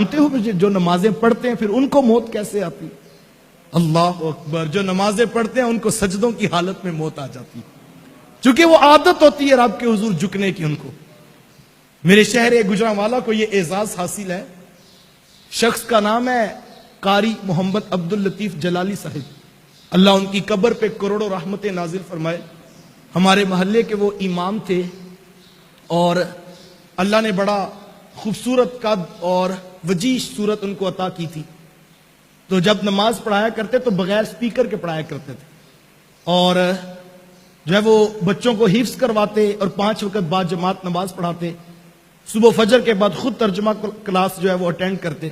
जानते हो जो नमाजें पढ़ते हैं फिर उनको मौत कैसे आती? अल्लाह अकबर। जो नमाजें पढ़ते हैं उनको सजदों की हालत में मौत आ जाती है, क्योंकि वो आदत होती है रब के हुजूर झुकने की उनको। मेरे शहर गुजरांवाला को ये एजाज हासिल है। शख्स का नाम है कारी मोहम्मद अब्दुल लतीफ जलाली साहिब। अल्लाह उनकी कब्र पे करोड़ों रहमतें नाजिल फरमाए। हमारे मोहल्ले के वो इमाम थे और अल्लाह ने बड़ा खूबसूरत कद और वजीह सूरत उनको अता की थी। तो जब नमाज पढ़ाया करते तो बगैर स्पीकर के पढ़ाया करते थे, और जो है वो बच्चों को हिफ्स करवाते और 5 वक्त बाद जमात नमाज पढ़ाते। सुबह फजर के बाद खुद तर्जुमा क्लास जो है वो अटेंड करते।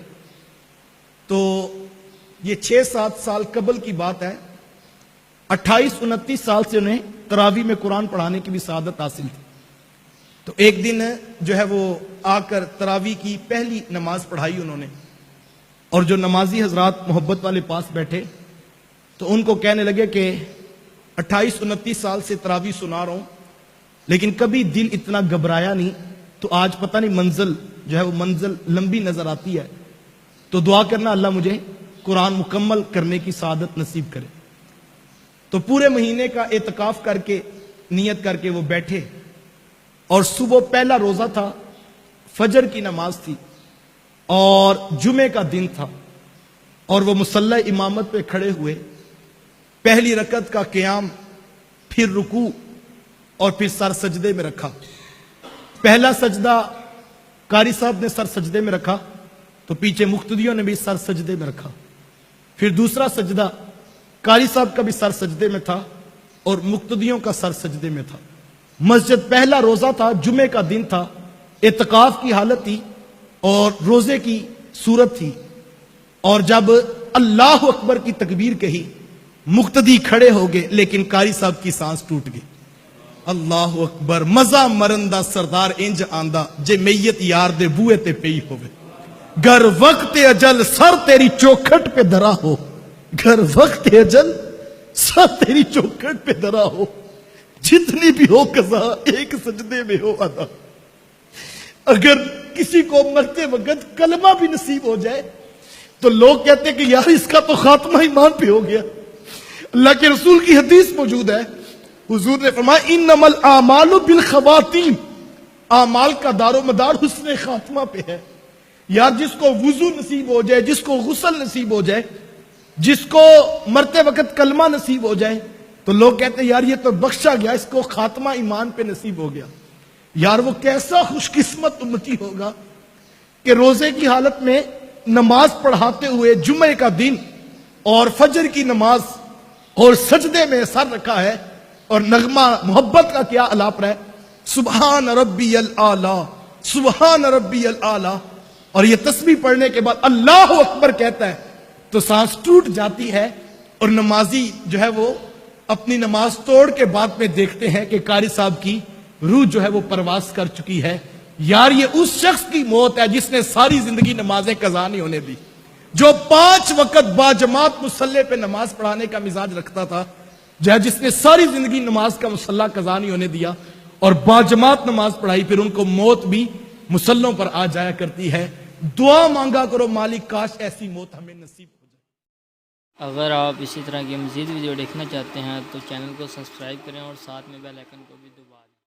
तो ये 6-7 साल कबल की बात है। 28-29 साल से उन्हें तरावी में कुरान पढ़ाने की भी सआदत हासिल थी। तो एक दिन जो है वो आकर तरावी की पहली नमाज पढ़ाई उन्होंने, और जो नमाजी हजरात मोहब्बत वाले पास बैठे तो उनको कहने लगे कि 28-29 साल से तरावी सुना रहा हूं, लेकिन कभी दिल इतना घबराया नहीं, तो आज पता नहीं मंजिल जो है वो मंजिल लंबी नजर आती है, तो दुआ करना अल्लाह मुझे कुरान मुकम्मल करने की सआदत नसीब करे। तो पूरे महीने का एतकाफ करके नियत करके वो बैठे, और सुबह पहला रोजा था, फजर की नमाज थी और जुमे का दिन था, और वो मुसल्ला इमामत पे खड़े हुए। पहली रकत का क़याम, फिर रुकू, और फिर सर सजदे में रखा। पहला सजदा कारी साहब ने सर सजदे में रखा, तो पीछे मुक्तदियों ने भी सर सजदे में रखा। फिर दूसरा सजदा कारी साहब का भी सर सजदे में था और मुक्तदियों का सर सजदे में था। मस्जिद पहला रोजा था, जुमे का दिन था, एतकाफ की हालत थी और रोजे की सूरत थी। और जब अल्लाह अकबर की तकबीर कही, मुक्तदी खड़े हो गए, लेकिन कारी साहब की सांस टूट गई। अल्लाह अकबर। मजा मरंदा सरदार इंज आंदा जे मैयत यार दे बूए ते पई होवे। घर वक्त अजल सर तेरी चौखट पे धरा हो, घर वक्त अजल सर तेरी चौखट पे धरा हो, जितनी भी हो कज़ा एक सजदे में हो अदा। अगर किसी को मरते वक्त कलमा भी नसीब हो जाए तो लोग कहते हैं कि यार इसका तो खात्मा ईमान पे हो गया। अल्लाह के रसूल की हदीस मौजूद है, हुजूर ने फरमाया इन्नमल आमालु बिल खवातीम, आमाल का दारो मदार हुस्न खात्मा पे है। यार जिसको वुजू नसीब हो जाए, जिसको गुस्ल नसीब हो जाए, जिसको मरते वक्त कलमा नसीब हो जाए, तो लोग कहते हैं यार ये तो बख्शा गया, इसको खात्मा ईमान पे नसीब हो गया। यार वो कैसा खुशकिस्मत उम्मती होगा कि रोजे की हालत में नमाज पढ़ाते हुए जुमे का दिन और फजर की नमाज और सजदे में सर रखा है, और नगमा मोहब्बत का क्या अलाप रहा है, सुबहान रब्बियल आला, सुबहान रब्बियल आला, और ये तस्बीह पढ़ने के बाद अल्लाह अकबर कहता है तो सांस टूट जाती है। और नमाजी जो है वो अपनी नमाज तोड़ के बाद में देखते हैं कि कारी साहब की रूह जो है वो परवास कर चुकी है। यार ये उस शख्स की मौत है जिसने सारी जिंदगी नमाजें कज़ा नहीं होने दी, जो 5 वक्त बाजमात मुसल्ले पे नमाज पढ़ाने का मिजाज रखता था, जिसने सारी जिंदगी नमाज का मुसल्ला कज़ा नहीं होने दिया और बाजमात नमाज पढ़ाई, फिर उनको मौत भी मुसल्लों पर आ जाया करती है। दुआ मांगा करो मालिक काश ऐसी मौत हमें नसीब हो जाए। अगर आप इसी तरह की मज़ीद वीडियो देखना चाहते हैं तो चैनल को सब्सक्राइब करें और साथ में बेल आइकन को भी